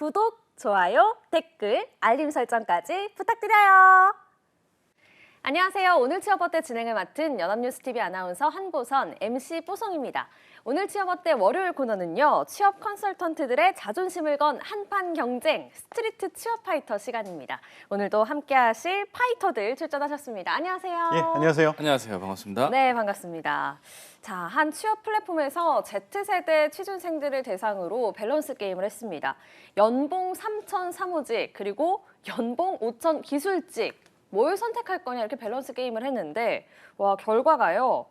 구독, 좋아요, 댓글, 알림 설정까지 부탁드려요. 안녕하세요. 오늘 취업 어때 진행을 맡은 연합뉴스TV 아나운서 한보선, MC 뽀송입니다. 오늘 취업 어때 월요일 코너는요. 취업 컨설턴트들의 자존심을 건 한판 경쟁, 스트리트 취업 파이터 시간입니다. 오늘도 함께 하실 파이터들 출전하셨습니다. 안녕하세요. 예, 안녕하세요. 안녕하세요. 반갑습니다. 네, 반갑습니다. 자, 한 취업 플랫폼에서 Z세대 취준생들을 대상으로 밸런스 게임을 했습니다. 연봉 3천 사무직, 그리고 연봉 5천 기술직. 뭘 선택할 거냐 이렇게 밸런스 게임을 했는데 와 결과가요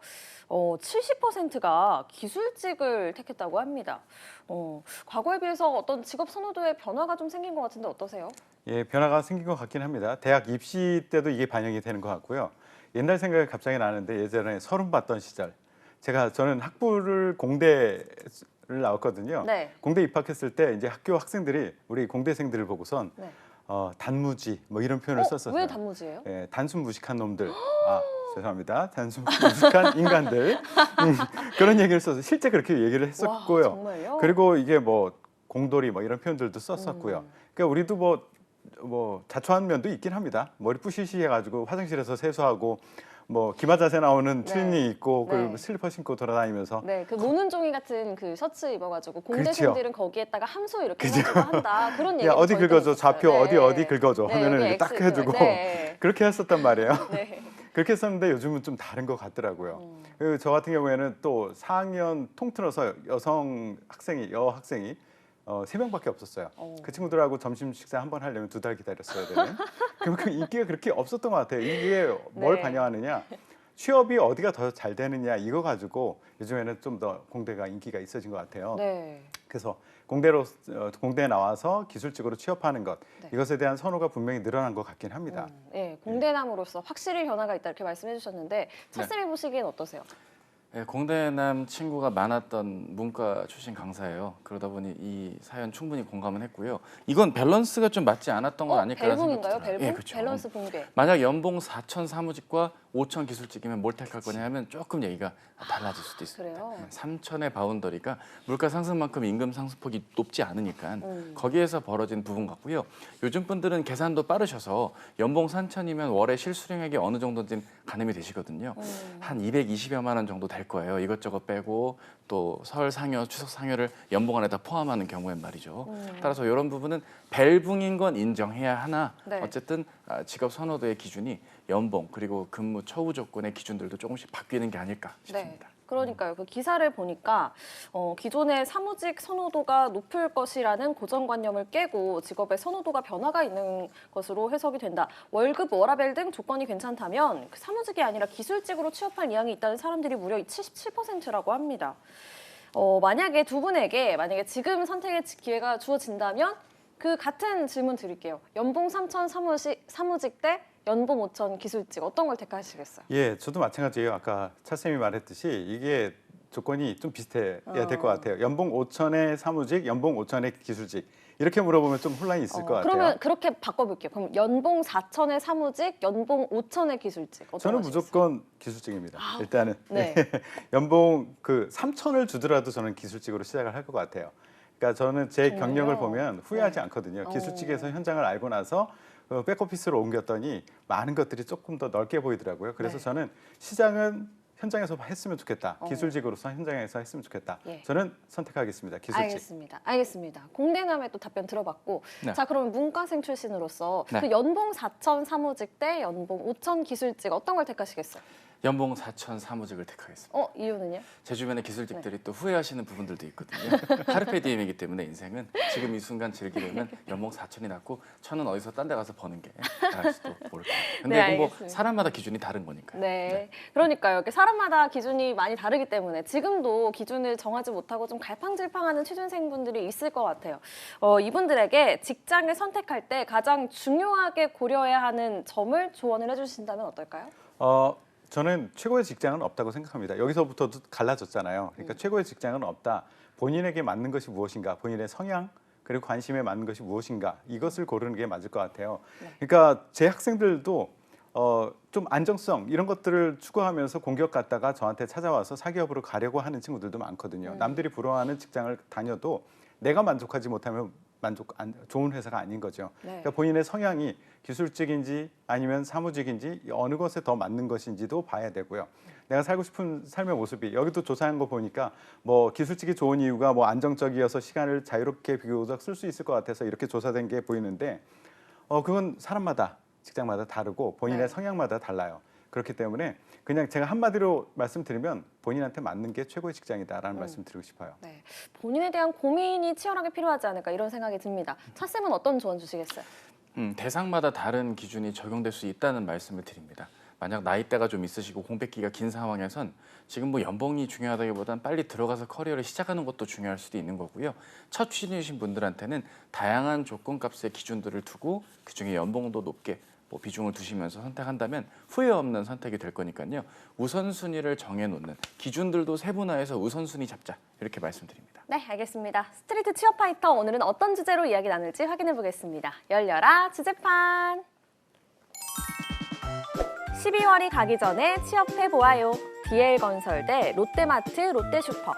70%가 기술직을 택했다고 합니다. 과거에 비해서 어떤 직업 선호도에 변화가 좀 생긴 것 같은데 어떠세요? 예, 변화가 생긴 것 같긴 합니다. 대학 입시 때도 이게 반영이 되는 것 같고요. 옛날 생각이 갑자기 나는데 예전에 서른 받던 시절 저는 학부를 공대를 나왔거든요. 네. 공대 입학했을 때 이제 학교 학생들이 우리 공대생들을 보고선 네. 단무지 뭐 이런 표현을 썼었어요. 왜 단무지예요? 예, 단순 무식한 놈들. 죄송합니다. 단순 무식한 인간들. 그런 얘기를 써서 실제 그렇게 얘기를 했었고요. 와, 정말요? 그리고 이게 뭐 공돌이 뭐 이런 표현들도 썼었고요. 그러니까 우리도 뭐 자초한 면도 있긴 합니다. 머리 뿌시시 해가지고 화장실에서 세수하고 뭐 기마자세 나오는 네. 트레이닝 입고 네. 그 슬리퍼 신고 돌아다니면서 네, 그 모는 종이 같은 그 셔츠 입어가지고 그렇죠. 공대생들은 거기에다가 함소 이렇게 해가지고 한다 그런 얘기. 야 어디 긁어줘 좌표 어디 긁어줘 네, 하면은 여기 이렇게 딱 X, 해주고 네. 그렇게 했었단 말이에요. 네. 그렇게 했었는데 요즘은 좀 다른 것 같더라고요. 그리고 저 같은 경우에는 또 4학년 통틀어서 여학생이 3명밖에 없었어요. 그 친구들하고 점심 식사 한 번 하려면 2달 기다렸어야 되는. 그만큼 인기가 그렇게 없었던 것 같아요. 이게 뭘 네. 반영하느냐. 취업이 어디가 더 잘 되느냐 이거 가지고 요즘에는 좀 더 공대가 인기가 있어진 것 같아요. 네. 그래서 공대에 나와서 기술직으로 취업하는 것 네. 이것에 대한 선호가 분명히 늘어난 것 같긴 합니다. 네, 공대남으로서 확실히 변화가 있다 이렇게 말씀해 주셨는데 차 네. 쌤이 보시기엔 어떠세요? 네, 공대남 친구가 많았던 문과 출신 강사예요. 그러다 보니 이 사연 충분히 공감은 했고요. 이건 밸런스가 좀 맞지 않았던 건 아닐까라는 생각이 벨붕인가요? 들어요. 벨붕? 예, 그렇죠. 밸런스 붕괴. 만약 연봉 4천 사무직과 5천 기술직이면 뭘 택할 거냐 하면 조금 얘기가 달라질 수도 있습니다. 그래요? 3천의 바운더리가 물가 상승만큼 임금 상승폭이 높지 않으니까 거기에서 벌어진 부분 같고요. 요즘 분들은 계산도 빠르셔서 연봉 3천이면 월에 실수령액이 어느 정도인지 가늠이 되시거든요. 한 220여만 원 정도 될 거예요. 이것저것 빼고 또 설 상여, 추석 상여를 연봉 안에다 포함하는 경우엔 말이죠. 따라서 이런 부분은 벨붕인 건 인정해야 하나 네. 어쨌든 직업 선호도의 기준이 연봉 그리고 근무 처우 조건의 기준들도 조금씩 바뀌는 게 아닐까 싶습니다. 네. 그러니까요. 그 기사를 보니까 기존의 사무직 선호도가 높을 것이라는 고정관념을 깨고 직업의 선호도가 변화가 있는 것으로 해석이 된다. 월급, 워라밸 등 조건이 괜찮다면 그 사무직이 아니라 기술직으로 취업할 의향이 있다는 사람들이 무려 77%라고 합니다. 만약에 두 분에게 지금 선택의 기회가 주어진다면 그 같은 질문 드릴게요. 연봉 3천 사무직 대 연봉 5천 기술직 어떤 걸 택하시겠어요? 예, 저도 마찬가지예요. 아까 차쌤이 말했듯이 이게 조건이 좀 비슷해야 될 것 같아요. 연봉 5천의 사무직, 연봉 5천의 기술직 이렇게 물어보면 좀 혼란이 있을 것 같아요. 그러면 그렇게 바꿔볼게요. 그럼 연봉 4천의 사무직, 연봉 5천의 기술직 어떤 저는 거 하시겠어요? 무조건 기술직입니다. 일단은 네. 연봉 그 3천을 주더라도 저는 기술직으로 시작을 할 것 같아요. 그러니까 저는 제 정말요? 경력을 보면 후회하지 네. 않거든요. 기술직에서 현장을 알고 나서 백오피스로 옮겼더니 많은 것들이 조금 더 넓게 보이더라고요. 그래서 네. 저는 시장은 현장에서 했으면 좋겠다. 기술직으로서 현장에서 했으면 좋겠다. 예. 저는 선택하겠습니다. 기술직. 알겠습니다. 공대남의 또 답변 들어봤고 네. 자 그러면 문과생 출신으로서 네. 그 연봉 4천 사무직 대 연봉 5천 기술직 어떤 걸 택하시겠어요? 연봉 4천 사무직을 택하겠습니다. 이유는요? 제 주변의 기술직들이 또 후회하시는 부분들도 있거든요. 카르페 디엠이기 때문에 인생은 지금 이 순간 즐기려면 연봉 4천이 낫고 천은 어디서 딴 데 가서 버는 게 나을지도 모를까요. 근데 네, 뭐 알겠습니다. 사람마다 기준이 다른 거니까요. 네. 그러니까요. 이렇게 사람마다 기준이 많이 다르기 때문에 지금도 기준을 정하지 못하고 좀 갈팡질팡하는 취준생분들이 있을 것 같아요. 이분들에게 직장을 선택할 때 가장 중요하게 고려해야 하는 점을 조언을 해주신다면 어떨까요? 저는 최고의 직장은 없다고 생각합니다. 여기서부터도 갈라졌잖아요. 그러니까 최고의 직장은 없다. 본인에게 맞는 것이 무엇인가, 본인의 성향 그리고 관심에 맞는 것이 무엇인가 이것을 고르는 게 맞을 것 같아요. 그러니까 제 학생들도 좀 안정성 이런 것들을 추구하면서 공격 갔다가 저한테 찾아와서 사기업으로 가려고 하는 친구들도 많거든요. 남들이 부러워하는 직장을 다녀도 내가 만족하지 못하면 좋은 회사가 아닌 거죠. 네. 그러니까 본인의 성향이 기술직인지 아니면 사무직인지 어느 것에 더 맞는 것인지도 봐야 되고요. 내가 살고 싶은 삶의 모습이 여기도 조사한 거 보니까 뭐 기술직이 좋은 이유가 뭐 안정적이어서 시간을 자유롭게 비교적 쓸 수 있을 것 같아서 이렇게 조사된 게 보이는데 그건 사람마다 직장마다 다르고 본인의 네. 성향마다 달라요. 그렇기 때문에 그냥 제가 한마디로 말씀드리면 본인한테 맞는 게 최고의 직장이다라는 말씀 드리고 싶어요. 네. 본인에 대한 고민이 치열하게 필요하지 않을까 이런 생각이 듭니다. 차쌤은 어떤 조언 주시겠어요? 대상마다 다른 기준이 적용될 수 있다는 말씀을 드립니다. 만약 나이대가 좀 있으시고 공백기가 긴 상황에선 지금 뭐 연봉이 중요하다기보단 빨리 들어가서 커리어를 시작하는 것도 중요할 수도 있는 거고요. 첫 취준이신 분들한테는 다양한 조건값의 기준들을 두고 그중에 연봉도 높게 뭐 비중을 두시면서 선택한다면 후회 없는 선택이 될 거니까요. 우선순위를 정해놓는 기준들도 세분화해서 우선순위 잡자 이렇게 말씀드립니다. 네, 알겠습니다. 스트리트 취업 파이터 오늘은 어떤 주제로 이야기 나눌지 확인해 보겠습니다. 열려라 주제판. 12월이 가기 전에 취업해 보아요. DL건설 대 롯데마트, 롯데슈퍼.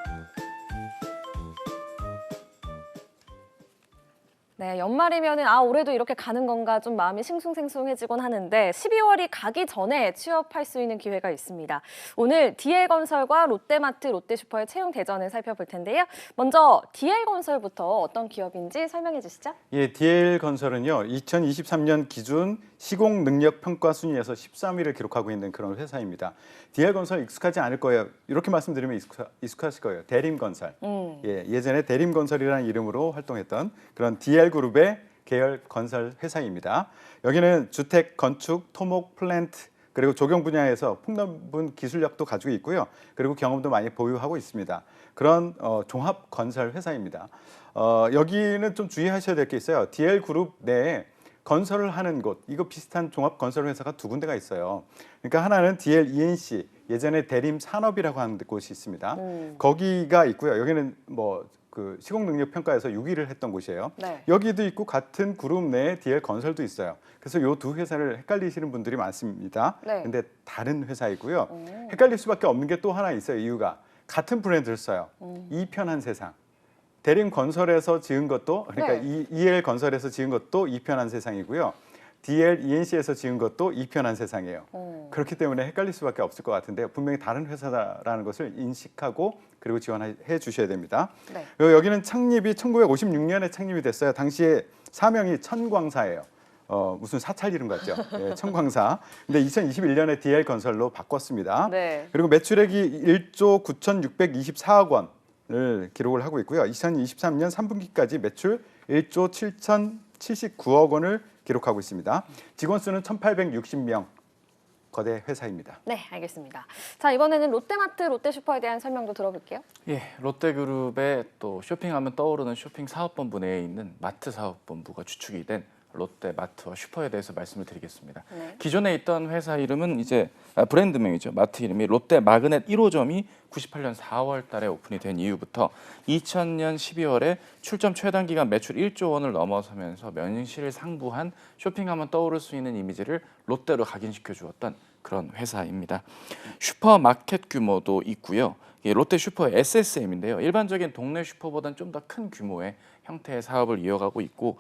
네, 연말이면은 올해도 이렇게 가는 건가 좀 마음이 싱숭생숭해지곤 하는데 12월이 가기 전에 취업할 수 있는 기회가 있습니다. 오늘 DL건설과 롯데마트, 롯데슈퍼의 채용 대전을 살펴볼 텐데요. 먼저 DL건설부터 어떤 기업인지 설명해 주시죠. 예, DL건설은요. 2023년 기준 시공 능력 평가 순위에서 13위를 기록하고 있는 그런 회사입니다. DL건설 익숙하지 않을 거예요. 이렇게 말씀드리면 익숙하실 거예요. 대림건설. 예, 예전에 대림건설이라는 이름으로 활동했던 그런 DL그룹의 계열 건설 회사입니다. 여기는 주택, 건축, 토목, 플랜트 그리고 조경 분야에서 폭넓은 기술력도 가지고 있고요. 그리고 경험도 많이 보유하고 있습니다. 그런 종합 건설 회사입니다. 여기는 좀 주의하셔야 될 게 있어요. DL그룹 내에 건설을 하는 곳, 이거 비슷한 종합 건설 회사가 두 군데가 있어요. 그러니까 하나는 DL ENC, 예전에 대림 산업이라고 하는 곳이 있습니다. 거기가 있고요. 여기는 뭐 그 시공 능력 평가에서 6위를 했던 곳이에요. 네. 여기도 있고 같은 그룹 내에 DL 건설도 있어요. 그래서 이 두 회사를 헷갈리시는 분들이 많습니다. 네. 근데 다른 회사이고요. 헷갈릴 수밖에 없는 게 또 하나 있어요. 이유가 같은 브랜드를 써요. 이편한 세상. 대림 건설에서 지은 것도 그러니까 네. EL 건설에서 지은 것도 이편한 세상이고요. DL ENC에서 지은 것도 이편한 세상이에요. 그렇기 때문에 헷갈릴 수밖에 없을 것 같은데요. 분명히 다른 회사다라는 것을 인식하고 그리고 지원해 주셔야 됩니다. 네. 여기는 창립이 1956년에 창립이 됐어요. 당시에 사명이 천광사예요. 무슨 사찰 이름 같죠? 예, 천광사. 근데 2021년에 DL 건설로 바꿨습니다. 네. 그리고 매출액이 1조 9,624억 원. 을 기록을 하고 있고요. 2023년 3분기까지 매출 1조 7,079억 원을 기록하고 있습니다. 직원 수는 1,860명. 거대 회사입니다. 네, 알겠습니다. 자, 이번에는 롯데마트, 롯데슈퍼에 대한 설명도 들어볼게요. 예, 롯데그룹의 또 쇼핑하면 떠오르는 쇼핑 사업본부 내에 있는 마트 사업본부가 주축이 된 롯데마트와 슈퍼에 대해서 말씀을 드리겠습니다. 네. 기존에 있던 회사 이름은 이제 브랜드명이죠. 마트 이름이 롯데 마그넷 1호점이 98년 4월 달에 오픈이 된 이후부터 2000년 12월에 출점 최단 기간 매출 1조 원을 넘어서면서 명실상부한 쇼핑하면 떠오를 수 있는 이미지를 롯데로 각인시켜 주었던 그런 회사입니다. 슈퍼마켓 규모도 있고요. 롯데 슈퍼 SSM인데요. 일반적인 동네 슈퍼보다는 좀 더 큰 규모의 형태의 사업을 이어가고 있고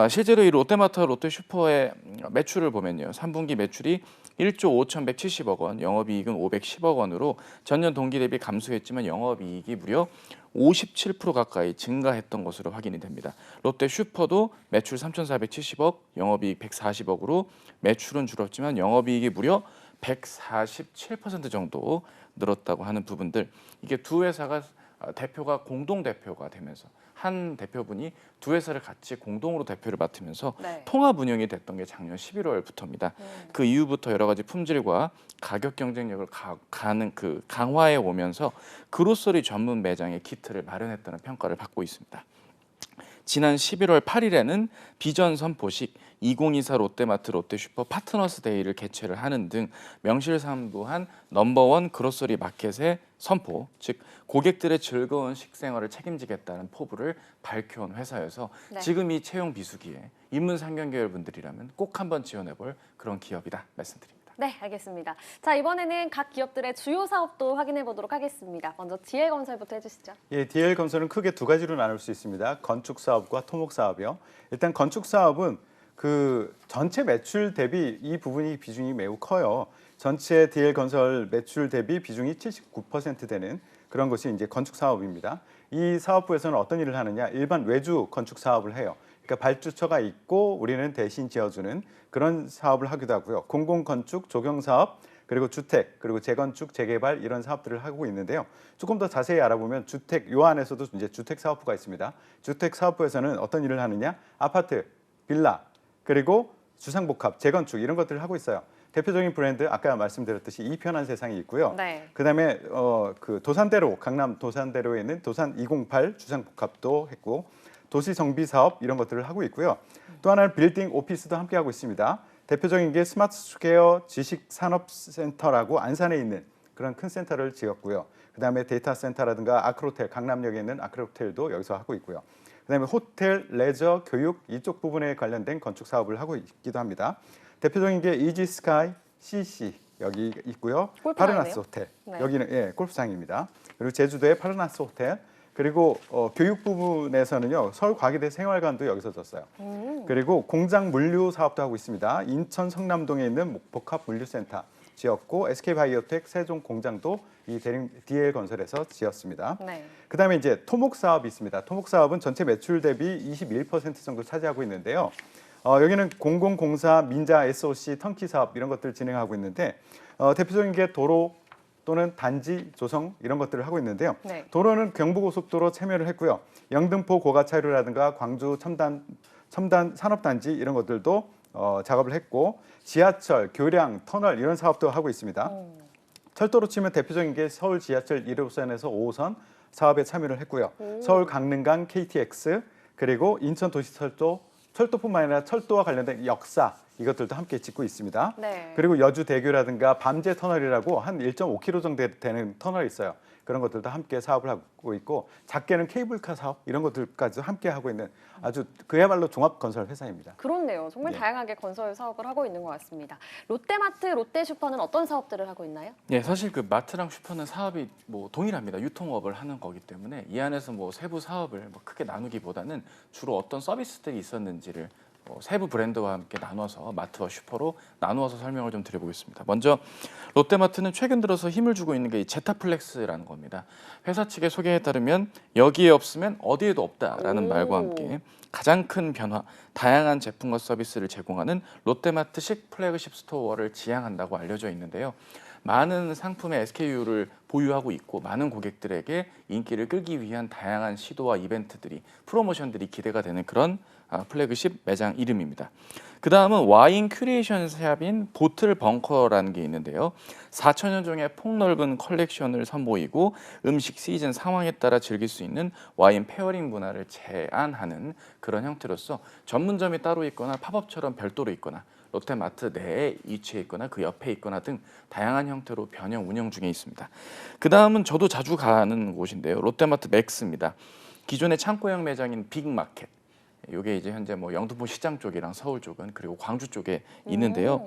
실제로 이 롯데마트와 롯데슈퍼의 매출을 보면요. 3분기 매출이 1조 5,170억 원, 영업이익은 510억 원으로 전년 동기 대비 감소했지만 영업이익이 무려 57% 가까이 증가했던 것으로 확인이 됩니다. 롯데슈퍼도 매출 3,470억, 영업이익 140억으로 매출은 줄었지만 영업이익이 무려 147% 정도 늘었다고 하는 부분들, 이게 두 회사가 대표가 공동 대표가 되면서 한 대표분이 두 회사를 같이 공동으로 대표를 맡으면서 네. 통합 운영이 됐던 게 작년 11월부터입니다. 그 이후부터 여러 가지 품질과 가격 경쟁력을 강화해 오면서 그로서리 전문 매장의 키트를 마련했다는 평가를 받고 있습니다. 지난 11월 8일에는 비전 선포식 2024 롯데마트 롯데슈퍼 파트너스 데이를 개최를 하는 등 명실상부한 넘버원 그로서리 마켓의 선포, 즉 고객들의 즐거운 식생활을 책임지겠다는 포부를 밝혀온 회사여서 네. 지금 이 채용 비수기에 인문상경계열 분들이라면 꼭 한번 지원해볼 그런 기업이다 말씀드립니다. 네, 알겠습니다. 자, 이번에는 각 기업들의 주요 사업도 확인해 보도록 하겠습니다. 먼저 DL건설부터 해주시죠. 예, DL건설은 크게 두 가지로 나눌 수 있습니다. 건축 사업과 토목 사업이요. 일단 건축 사업은 그 전체 매출 대비 이 부분이 비중이 매우 커요. 전체 DL건설 매출 대비 비중이 79% 되는 그런 것이 이제 건축 사업입니다. 이 사업부에서는 어떤 일을 하느냐? 일반 외주 건축 사업을 해요. 그러니까 발주처가 있고 우리는 대신 지어주는 그런 사업을 하기도 하고요. 공공건축, 조경사업, 그리고 주택, 그리고 재건축, 재개발 이런 사업들을 하고 있는데요. 조금 더 자세히 알아보면 주택, 요 안에서도 이제 주택 사업부가 있습니다. 주택 사업부에서는 어떤 일을 하느냐? 아파트, 빌라, 그리고 주상복합, 재건축 이런 것들을 하고 있어요. 대표적인 브랜드 아까 말씀드렸듯이 이편한 세상이 있고요. 네. 그다음에 그 도산대로 강남 도산대로에 있는 도산 208 주상복합도 했고 도시 정비 사업 이런 것들을 하고 있고요. 또 하나는 빌딩 오피스도 함께 하고 있습니다. 대표적인 게 스마트 스퀘어 지식산업센터라고 안산에 있는 그런 큰 센터를 지었고요. 그다음에 데이터 센터라든가 아크로텔 강남역에 있는 아크로텔도 여기서 하고 있고요. 그다음에 호텔, 레저, 교육 이쪽 부분에 관련된 건축 사업을 하고 있기도 합니다. 대표적인 게 이지스카이, CC 여기 있고요. 골프장이네요. 파르나스 호텔 네. 여기는 예, 골프장입니다. 그리고 제주도의 파르나스 호텔 그리고 교육 부분에서는요 서울과기대 생활관도 여기서 졌어요. 그리고 공장 물류 사업도 하고 있습니다. 인천 성남동에 있는 복합 물류센터 지었고 SK바이오텍 세종 공장도 이 DL건설에서 지었습니다. 네. 그다음에 이제 토목 사업이 있습니다. 토목 사업은 전체 매출 대비 21% 정도 차지하고 있는데요. 여기는 공공공사, 민자, SOC, 턴키 사업 이런 것들을 진행하고 있는데 대표적인 게 도로 또는 단지 조성 이런 것들을 하고 있는데요. 네. 도로는 경부고속도로 참여를 했고요. 영등포 고가차류라든가 광주 첨단 산업단지 이런 것들도 작업을 했고 지하철, 교량, 터널 이런 사업도 하고 있습니다. 철도로 치면 대표적인 게 서울 지하철 1호선에서 5호선 사업에 참여를 했고요. 서울 강릉간 KTX 그리고 인천 도시철도 철도뿐만 아니라 철도와 관련된 역사 이것들도 함께 짓고 있습니다. 네. 그리고 여주대교라든가 밤제 터널이라고 한 1.5km 정도 되는 터널이 있어요. 그런 것들도 함께 사업을 하고 있고 작게는 케이블카 사업 이런 것들까지 함께 하고 있는 아주 그야말로 종합건설 회사입니다. 그렇네요. 정말 예. 다양하게 건설 사업을 하고 있는 것 같습니다. 롯데마트, 롯데슈퍼는 어떤 사업들을 하고 있나요? 예, 사실 그 마트랑 슈퍼는 사업이 뭐 동일합니다. 유통업을 하는 거기 때문에 이 안에서 뭐 세부 사업을 뭐 크게 나누기보다는 주로 어떤 서비스들이 있었는지를 세부 브랜드와 함께 나눠서 마트와 슈퍼로 나누어서 설명을 좀 드려보겠습니다. 먼저 롯데마트는 최근 들어서 힘을 주고 있는 게 이 제타플렉스라는 겁니다. 회사 측의 소개에 따르면 여기에 없으면 어디에도 없다라는 오. 말과 함께 가장 큰 변화, 다양한 제품과 서비스를 제공하는 롯데마트식 플래그십 스토어를 지향한다고 알려져 있는데요. 많은 상품의 SKU를 보유하고 있고 많은 고객들에게 인기를 끌기 위한 다양한 시도와 이벤트들이 프로모션들이 기대가 되는 그런 플래그십 매장 이름입니다. 그 다음은 와인 큐레이션 샵인 보틀 벙커라는 게 있는데요. 4천여 종의 폭넓은 컬렉션을 선보이고 음식 시즌 상황에 따라 즐길 수 있는 와인 페어링 문화를 제안하는 그런 형태로서 전문점이 따로 있거나 팝업처럼 별도로 있거나 롯데마트 내에 위치해 있거나 그 옆에 있거나 등 다양한 형태로 변형 운영 중에 있습니다. 그 다음은 저도 자주 가는 곳인데요. 롯데마트 맥스입니다. 기존의 창고형 매장인 빅마켓. 이게 이제 현재 뭐 영등포 시장 쪽이랑 서울 쪽은 그리고 광주 쪽에 있는데요.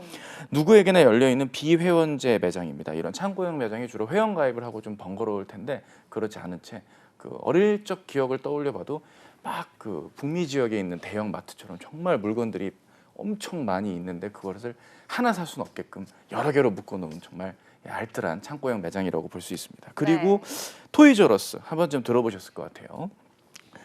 누구에게나 열려 있는 비회원제 매장입니다. 이런 창고형 매장이 주로 회원 가입을 하고 좀 번거로울 텐데 그렇지 않은 채 그 어릴 적 기억을 떠올려봐도 막 그 북미 지역에 있는 대형 마트처럼 정말 물건들이 엄청 많이 있는데 그것을 하나 살 수는 없게끔 여러 개로 묶어놓은 정말 알뜰한 창고형 매장이라고 볼 수 있습니다. 그리고 토이저러스 한 번쯤 들어보셨을 것 같아요.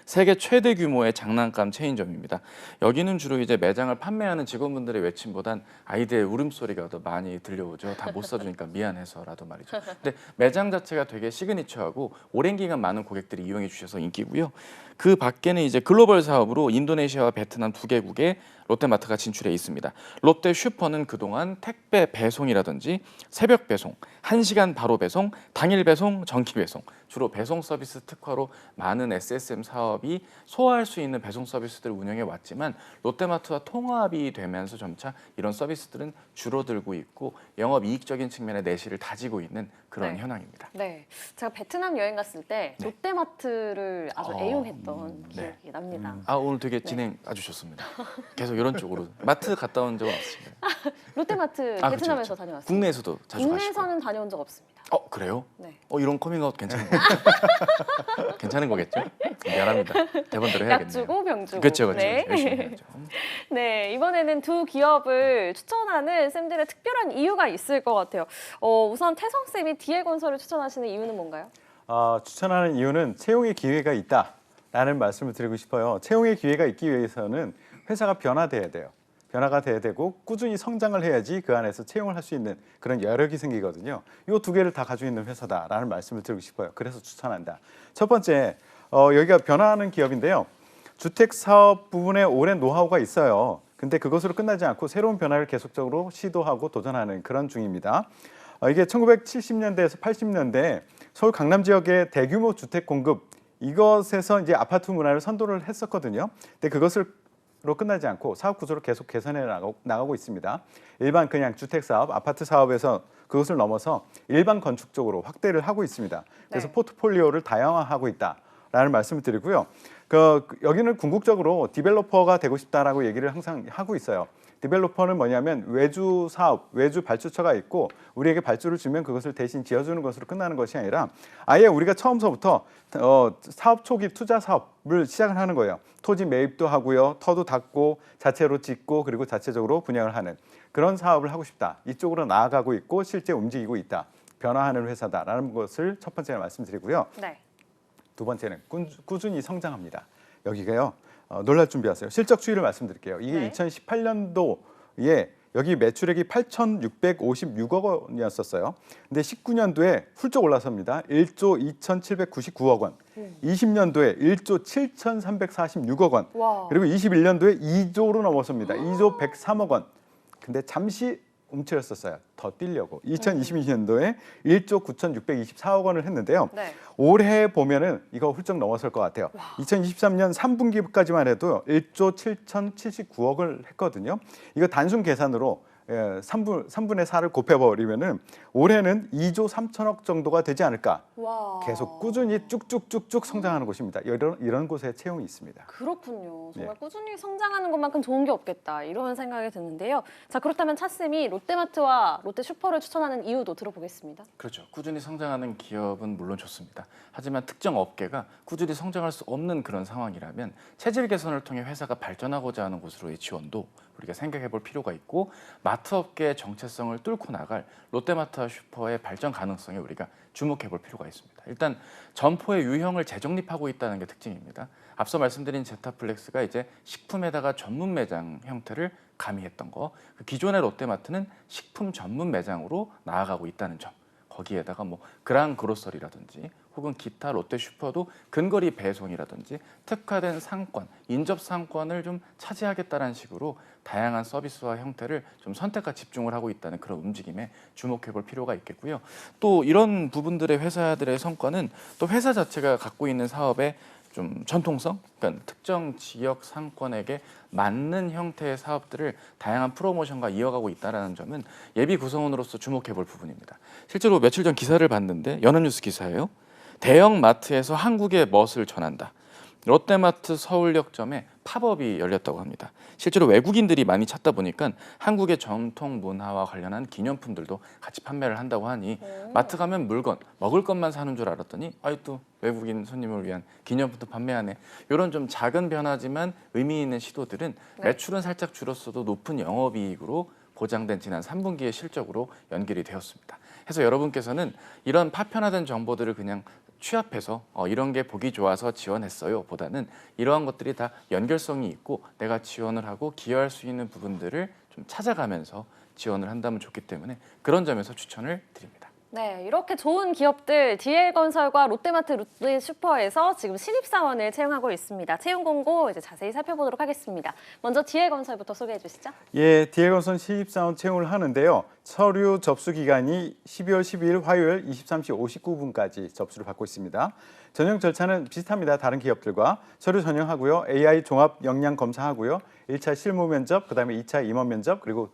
세계 최대 규모의 장난감 체인점입니다. 여기는 주로 이제 매장을 판매하는 직원분들의 외침보단 아이들의 울음소리가 더 많이 들려오죠. 다 못 사주니까 미안해서라도 말이죠. 근데 매장 자체가 되게 시그니처하고 오랜 기간 많은 고객들이 이용해 주셔서 인기고요. 그 밖에는 이제 글로벌 사업으로 인도네시아와 베트남 두 개국에 롯데마트가 진출해 있습니다. 롯데 슈퍼는 그동안 택배 배송이라든지 새벽 배송, 1시간 바로 배송, 당일 배송, 정기 배송 주로 배송 서비스 특화로 많은 SSM 사업이 소화할 수 있는 배송 서비스들을 운영해 왔지만 롯데마트와 통합이 되면서 점차 이런 서비스들은 줄어들고 있고 영업 이익적인 측면의 내실을 다지고 있는 그런 네. 현황입니다. 네, 제가 베트남 여행 갔을 때 네. 롯데마트를 아주 애용했던 했던 기억이 납니다. 아 오늘 되게 진행 아주 좋습니다. 계속 이런 쪽으로 마트 갔다 온 적은 없으신가요? 롯데마트 아, 베트남에서 그렇죠. 다녀왔습니다. 국내에서도 자주 가시고. 국내에서는 다녀온 적 없습니다. 그래요? 네. 이런 커밍아웃 괜찮은 거죠? 괜찮은 거겠죠? 미안합니다. 대본대로 해야겠네요. 약 주고 병 주고. 그렇죠. 네. 열심히 해야죠. 네, 이번에는 두 기업을 추천하는 쌤들의 특별한 이유가 있을 것 같아요. 우선 태성 쌤이 DL건설을 추천하시는 이유는 뭔가요? 추천하는 이유는 채용의 기회가 있다라는 말씀을 드리고 싶어요. 채용의 기회가 있기 위해서는 회사가 변화돼야 돼요. 변화가 돼야 되고 꾸준히 성장을 해야지 그 안에서 채용을 할 수 있는 그런 여력이 생기거든요. 이 두 개를 다 가지고 있는 회사다라는 말씀을 드리고 싶어요. 그래서 추천한다. 첫 번째, 여기가 변화하는 기업인데요. 주택 사업 부분에 오랜 노하우가 있어요. 근데 그것으로 끝나지 않고 새로운 변화를 계속적으로 시도하고 도전하는 그런 중입니다. 이게 1970년대에서 80년대 서울 강남 지역의 대규모 주택 공급 이것에서 이제 아파트 문화를 선도를 했었거든요. 근데 그것으로 끝나지 않고 사업 구조를 계속 개선해 나가고 있습니다. 일반 그냥 주택 사업, 아파트 사업에서 그것을 넘어서 일반 건축 쪽으로 확대를 하고 있습니다. 그래서 네. 포트폴리오를 다양화하고 있다라는 말씀을 드리고요. 여기는 궁극적으로 디벨로퍼가 되고 싶다라고 얘기를 항상 하고 있어요. 디벨로퍼는 뭐냐면 외주 사업, 외주 발주처가 있고 우리에게 발주를 주면 그것을 대신 지어주는 것으로 끝나는 것이 아니라 아예 우리가 처음서부터 사업 초기 투자 사업을 시작을 하는 거예요. 토지 매입도 하고요, 터도 닦고 자체로 짓고 그리고 자체적으로 분양을 하는 그런 사업을 하고 싶다. 이쪽으로 나아가고 있고 실제 움직이고 있다. 변화하는 회사다라는 것을 첫 번째로 말씀드리고요. 네. 두 번째는 꾸준히 성장합니다. 여기가요. 놀랄 준비하세요. 실적 추이를 말씀드릴게요. 이게 네. 2018년도에 여기 매출액이 8,656억 원이었었어요. 근데 19년도에 훌쩍 올라섭니다. 1조 2,799억 원. 20년도에 1조 7,346억 원. 와. 그리고 21년도에 2조로 넘었습니다. 2조 103억 원. 근데 잠시 움츠렸었어요. 더 뛰려고. 2022년도에 1조 9,624억 원을 했는데요. 네. 올해 보면은 이거 훌쩍 넘어설 것 같아요. 2023년 3분기까지만 해도 1조 7,079억을 했거든요. 이거 단순 계산으로 3분의 4를 곱해버리면은 올해는 2조 3천억 정도가 되지 않을까. 와. 계속 꾸준히 쭉쭉쭉쭉 성장하는 곳입니다. 이런 곳에 채용이 있습니다. 그렇군요. 정말 네. 꾸준히 성장하는 것만큼 좋은 게 없겠다. 이런 생각이 드는데요. 자, 그렇다면 차쌤이 롯데마트와 롯데슈퍼를 추천하는 이유도 들어보겠습니다. 그렇죠. 꾸준히 성장하는 기업은 물론 좋습니다. 하지만 특정 업계가 꾸준히 성장할 수 없는 그런 상황이라면 체질 개선을 통해 회사가 발전하고자 하는 곳으로의 지원도 우리가 생각해 볼 필요가 있고 마트 업계의 정체성을 뚫고 나갈 롯데마트와 슈퍼의 발전 가능성에 우리가 주목해 볼 필요가 있습니다. 일단 점포의 유형을 재정립하고 있다는 게 특징입니다. 앞서 말씀드린 제타플렉스가 이제 식품에다가 전문 매장 형태를 가미했던 거, 기존의 롯데마트는 식품 전문 매장으로 나아가고 있다는 점, 거기에다가 뭐 그랑 그로서리라든지 혹은 기타 롯데 슈퍼도 근거리 배송이라든지 특화된 상권, 인접 상권을 좀 차지하겠다는 식으로 다양한 서비스와 형태를 좀 선택과 집중을 하고 있다는 그런 움직임에 주목해 볼 필요가 있겠고요. 또 이런 부분들의 회사들의 성과는 또 회사 자체가 갖고 있는 사업의 좀 전통성, 그러니까 특정 지역 상권에게 맞는 형태의 사업들을 다양한 프로모션과 이어가고 있다는 점은 예비 구성원으로서 주목해 볼 부분입니다. 실제로 며칠 전 기사를 봤는데 연합뉴스 기사예요. 대형 마트에서 한국의 멋을 전한다. 롯데마트 서울역점에 팝업이 열렸다고 합니다. 실제로 외국인들이 많이 찾다 보니까 한국의 전통 문화와 관련한 기념품들도 같이 판매를 한다고 하니 마트 가면 물건, 먹을 것만 사는 줄 알았더니 또 외국인 손님을 위한 기념품도 판매하네. 이런 좀 작은 변화지만 의미 있는 시도들은 매출은 살짝 줄었어도 높은 영업이익으로 보장된 지난 3분기의 실적으로 연결이 되었습니다. 그래서 여러분께서는 이런 파편화된 정보들을 그냥 취합해서 이런 게 보기 좋아서 지원했어요 보다는 이러한 것들이 다 연결성이 있고 내가 지원을 하고 기여할 수 있는 부분들을 좀 찾아가면서 지원을 한다면 좋기 때문에 그런 점에서 추천을 드립니다. 네, 이렇게 좋은 기업들 DL건설과 롯데마트, 롯데슈퍼에서 지금 신입사원을 채용하고 있습니다. 채용 공고 이제 자세히 살펴보도록 하겠습니다. 먼저 DL건설부터 소개해 주시죠. 예, DL건설 신입사원 채용을 하는데요. 서류 접수 기간이 12월 12일 화요일 23시 59분까지 접수를 받고 있습니다. 전형 절차는 비슷합니다. 다른 기업들과 서류 전형하고요. AI 종합 역량 검사하고요. 1차 실무 면접, 그다음에 2차 임원 면접, 그리고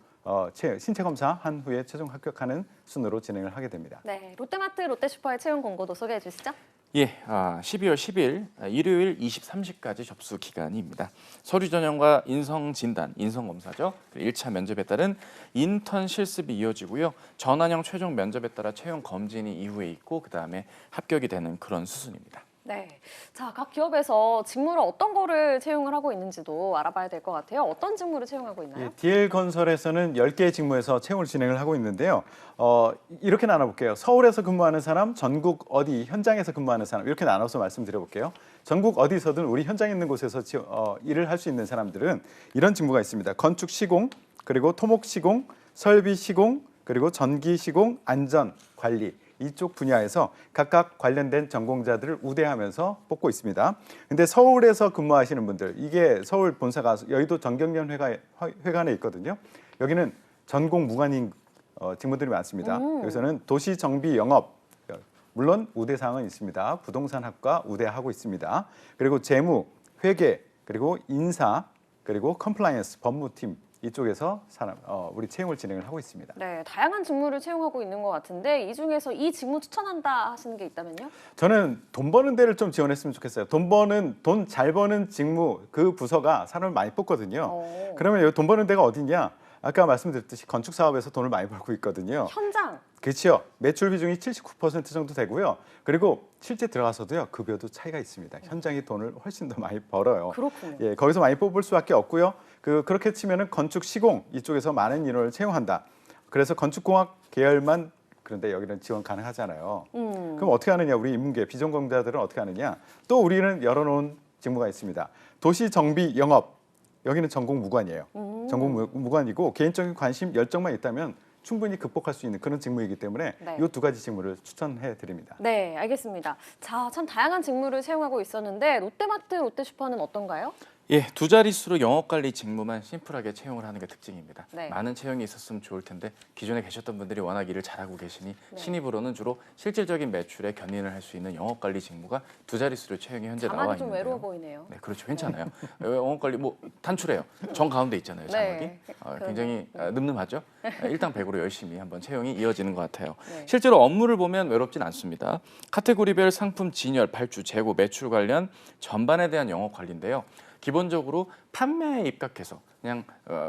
신체 검사 한 후에 최종 합격하는 순으로 진행을 하게 됩니다. 네, 롯데마트, 롯데슈퍼의 채용 공고도 소개해 주시죠. 예, 12월 10일 일요일 23시까지 접수 기간입니다. 서류 전형과 인성 진단, 인성 검사죠. 1차 면접에 따른 인턴 실습이 이어지고요. 전환형 최종 면접에 따라 채용 검진이 이후에 있고 그다음에 합격이 되는 그런 수순입니다. 네. 자, 각 기업에서 직무를 어떤 거를 채용을 하고 있는지도 알아봐야 될 것 같아요. 어떤 직무를 채용하고 있나요? 예, DL건설에서는 10개의 직무에서 채용을 진행을 하고 있는데요. 이렇게 나눠볼게요. 서울에서 근무하는 사람, 전국 어디 현장에서 근무하는 사람 이렇게 나눠서 말씀드려볼게요. 전국 어디서든 우리 현장 있는 곳에서 일을 할 수 있는 사람들은 이런 직무가 있습니다. 건축 시공, 그리고 토목 시공, 설비 시공, 그리고 전기 시공, 안전 관리 이쪽 분야에서 각각 관련된 전공자들을 우대하면서 뽑고 있습니다. 근데 서울에서 근무하시는 분들, 이게 서울 본사가 여의도 정경련 회관에 있거든요. 여기는 전공 무관인 직무들이 많습니다. 여기서는 도시 정비 영업, 물론 우대 사항은 있습니다. 부동산학과 우대하고 있습니다. 그리고 재무, 회계, 그리고 인사, 그리고 컴플라이언스 법무팀 이쪽에서 우리 채용을 진행을 하고 있습니다. 네, 다양한 직무를 채용하고 있는 것 같은데 이 중에서 이 직무 추천한다 하시는 게 있다면요? 저는 돈 버는 데를 좀 지원했으면 좋겠어요. 돈 잘 버는 직무 그 부서가 사람을 많이 뽑거든요. 그러면 여기 돈 버는 데가 어디냐? 아까 말씀드렸듯이 건축 사업에서 돈을 많이 벌고 있거든요. 현장. 그렇죠. 매출 비중이 79% 정도 되고요. 그리고 실제 들어가서도요 급여도 차이가 있습니다. 현장이 돈을 훨씬 더 많이 벌어요. 그렇군요. 예, 거기서 많이 뽑을 수밖에 없고요. 그렇게 치면은 건축 시공 이쪽에서 많은 인원을 채용한다. 그래서 건축공학 계열만 그런데 여기는 지원 가능하잖아요. 그럼 어떻게 하느냐? 우리 인문계 비전공자들은 어떻게 하느냐? 또 우리는 열어놓은 직무가 있습니다. 도시 정비 영업 여기는 전공 무관이에요. 전공 무관이고 개인적인 관심 열정만 있다면 충분히 극복할 수 있는 그런 직무이기 때문에 네. 이 두 가지 직무를 추천해 드립니다. 네, 알겠습니다. 자, 참 다양한 직무를 채용하고 있었는데 롯데마트, 롯데슈퍼는 어떤가요? 예, 두 자릿수로 영업관리 직무만 심플하게 채용을 하는 게 특징입니다. 네. 많은 채용이 있었으면 좋을 텐데 기존에 계셨던 분들이 워낙 일을 잘하고 계시니 네. 신입으로는 주로 실질적인 매출에 견인을 할 수 있는 영업관리 직무가 두 자릿수로 채용이 현재 나와 자막이 좀 있는데요. 외로워 보이네요. 네, 그렇죠. 괜찮아요. 영업관리 뭐 단출해요. 정 가운데 있잖아요, 자막이. 네. 굉장히 늠름하죠. 일당백으로 열심히 한번 채용이 이어지는 것 같아요. 네. 실제로 업무를 보면 외롭진 않습니다. 카테고리별 상품 진열, 발주, 재고, 매출 관련 전반에 대한 영업 관리인데요. 기본적으로 판매에 입각해서 그냥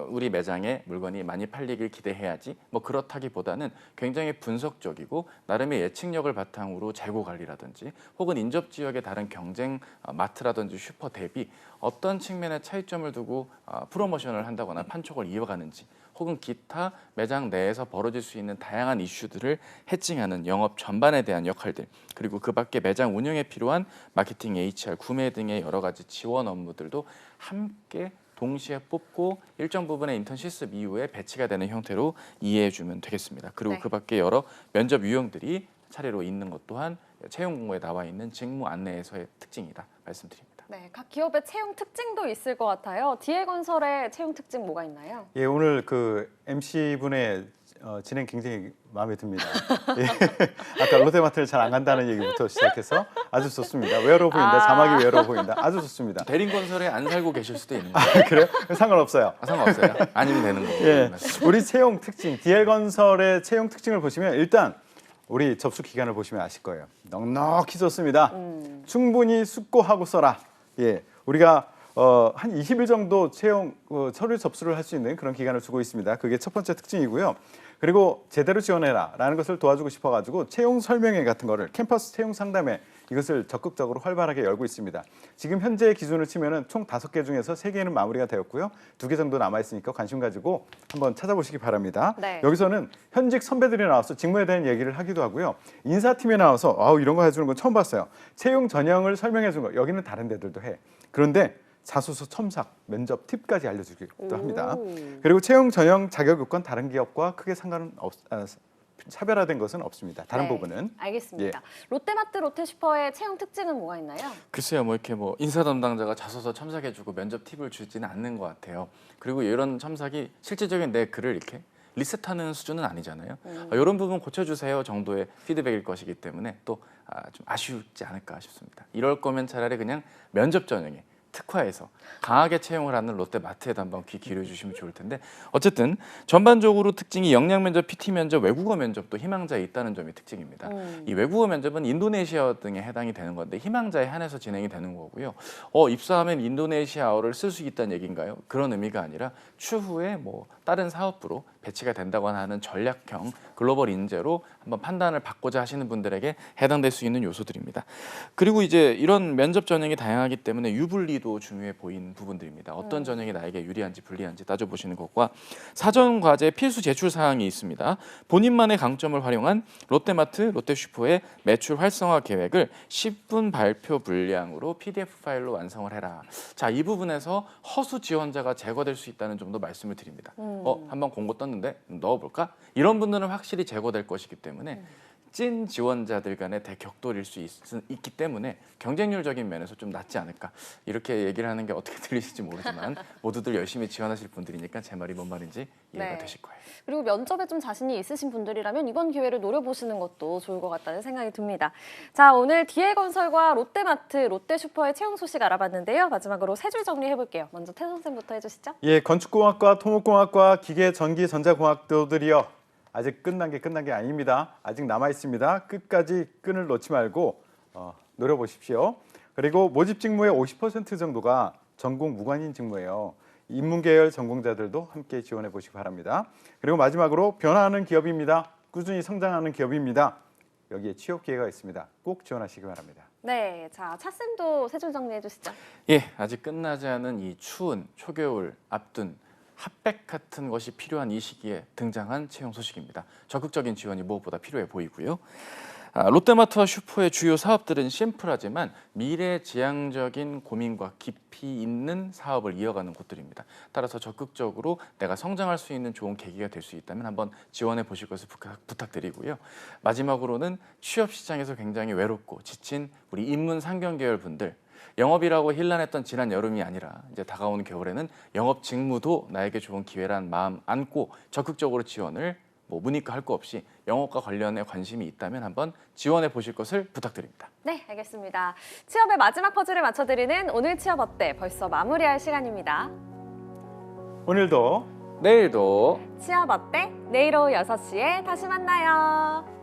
우리 매장에 물건이 많이 팔리길 기대해야지 뭐 그렇다기보다는 굉장히 분석적이고 나름의 예측력을 바탕으로 재고 관리라든지 혹은 인접 지역의 다른 경쟁 마트라든지 슈퍼 대비 어떤 측면에 차이점을 두고 프로모션을 한다거나 판촉을 이어가는지 혹은 기타 매장 내에서 벌어질 수 있는 다양한 이슈들을 해칭하는 영업 전반에 대한 역할들 그리고 그 밖에 매장 운영에 필요한 마케팅, HR, 구매 등의 여러 가지 지원 업무들도 함께 동시에 뽑고 일정 부분의 인턴 실습 이후에 배치가 되는 형태로 이해해주면 되겠습니다. 그리고 네. 그 밖에 여러 면접 유형들이 차례로 있는 것 또한 채용 공고에 나와 있는 직무 안내에서의 특징이다 말씀드립니다. 네, 각 기업의 채용 특징도 있을 것 같아요. DL건설의 채용 특징 뭐가 있나요? 예, 오늘 그 MC 분의 진행 굉장히 마음에 듭니다. 예. 아까 롯데마트를 잘 안 간다는 얘기부터 시작해서 아주 좋습니다. 외로워 보인다. 자막이 외로워 보인다. 아주 좋습니다. 대림건설에 안 살고 계실 수도 있는 거예요. 그래요? 상관없어요. 상관없어요. 아니면 되는 거고. 예, 우리 채용 특징, DL건설의 채용 특징을 보시면 일단 우리 접수 기간을 보시면 아실 거예요. 넉넉히 좋습니다. 충분히 숙고하고 써라. 예, 우리가 한 20일 정도 채용 서류 접수를 할 수 있는 그런 기간을 주고 있습니다. 그게 첫 번째 특징이고요. 그리고 제대로 지원해라라는 것을 도와주고 싶어가지고 채용 설명회 같은 거를 캠퍼스 채용 상담회 이것을 적극적으로 활발하게 열고 있습니다. 지금 현재 기준을 치면은 총 5개 중에서 3개는 마무리가 되었고요. 2개 정도 남아 있으니까 관심 가지고 한번 찾아보시기 바랍니다. 네. 여기서는 현직 선배들이 나와서 직무에 대한 얘기를 하기도 하고요. 인사팀에 나와서 이런 거 해주는 건 처음 봤어요. 채용 전형을 설명해 주는 거 여기는 다른 데들도 해. 그런데 자소서 첨삭, 면접 팁까지 알려주기도 합니다. 그리고 채용 전형 자격 요건 다른 기업과 크게 차별화된 것은 없습니다. 다른 네, 부분은. 알겠습니다. 롯데마트, 롯데슈퍼의 채용 특징은 뭐가 있나요? 글쎄요, 뭐 이렇게 뭐 인사 담당자가 자소서 첨삭해주고 면접 팁을 주지는 않는 것 같아요. 그리고 이런 첨삭이 실질적인 내 글을 이렇게 리셋하는 수준은 아니잖아요. 이런 부분 고쳐주세요 정도의 피드백일 것이기 때문에 또 좀 아쉽지 않을까 싶습니다. 이럴 거면 차라리 그냥 면접 전형에 특화해서 강하게 채용을 하는 롯데마트에도 한번 귀 기울여 주시면 좋을 텐데 어쨌든 전반적으로 특징이 역량 면접, PT 면접, 외국어 면접도 희망자에 있다는 점이 특징입니다. 이 외국어 면접은 인도네시아어 등에 해당이 되는 건데 희망자에 한해서 진행이 되는 거고요. 입사하면 인도네시아어를 쓸 수 있다는 얘기인가요? 그런 의미가 아니라 추후에 뭐 다른 사업부로 배치가 된다거나 하는 전략형 글로벌 인재로 한번 판단을 받고자 하시는 분들에게 해당될 수 있는 요소들입니다. 그리고 이제 이런 면접 전형이 다양하기 때문에 유불리도 중요해 보이는 부분들입니다. 어떤 전형이 나에게 유리한지 불리한지 따져보시는 것과 사전 과제 필수 제출 사항이 있습니다. 본인만의 강점을 활용한 롯데마트, 롯데슈퍼의 매출 활성화 계획을 10분 발표 분량으로 PDF 파일로 완성을 해라. 자, 이 부분에서 허수 지원자가 제거될 수 있다는 점도 말씀을 드립니다. 한번 공고 떴는데 넣어볼까? 이런 분들은 확실히 제거될 것이기 때문에 찐 지원자들 간의 대격돌일 수 있기 때문에 경쟁률적인 면에서 좀 낫지 않을까 이렇게 얘기를 하는 게 어떻게 들리실지 모르지만 모두들 열심히 지원하실 분들이니까 제 말이 뭔 말인지 이해가 네. 되실 거예요. 그리고 면접에 좀 자신이 있으신 분들이라면 이번 기회를 노려보시는 것도 좋을 것 같다는 생각이 듭니다. 자, 오늘 DL건설과 롯데마트, 롯데슈퍼의 채용 소식 알아봤는데요. 마지막으로 세 줄 정리해볼게요. 먼저 태 선생부터 해주시죠. 예, 건축공학과, 토목공학과, 기계, 전기, 전자공학도들이요. 아직 끝난 게 아닙니다. 아직 남아 있습니다. 끝까지 끈을 놓지 말고 노려보십시오. 그리고 모집 직무의 50% 정도가 전공 무관인 직무예요. 인문계열 전공자들도 함께 지원해 보시기 바랍니다. 그리고 마지막으로 변화하는 기업입니다. 꾸준히 성장하는 기업입니다. 여기에 취업 기회가 있습니다. 꼭 지원하시기 바랍니다. 네, 자, 차쌤도 세 줄 정리해 주시죠. 예, 아직 끝나지 않은 이 추운 초겨울 앞둔 핫백 같은 것이 필요한 이 시기에 등장한 채용 소식입니다. 적극적인 지원이 무엇보다 필요해 보이고요. 롯데마트와 슈퍼의 주요 사업들은 심플하지만 미래지향적인 고민과 깊이 있는 사업을 이어가는 곳들입니다. 따라서 적극적으로 내가 성장할 수 있는 좋은 계기가 될 수 있다면 한번 지원해 보실 것을 부탁드리고요. 마지막으로는 취업 시장에서 굉장히 외롭고 지친 우리 인문 상경 계열 분들, 영업이라고 힐난했던 지난 여름이 아니라 이제 다가오는 겨울에는 영업 직무도 나에게 좋은 기회란 마음 안고 적극적으로 지원을 문이과 할 거 없이 영업과 관련해 관심이 있다면 한번 지원해 보실 것을 부탁드립니다. 네, 알겠습니다. 취업의 마지막 퍼즐을 맞춰드리는 오늘 취업 어때? 벌써 마무리할 시간입니다. 오늘도 내일도 취업 어때? 내일 오후 6시에 다시 만나요.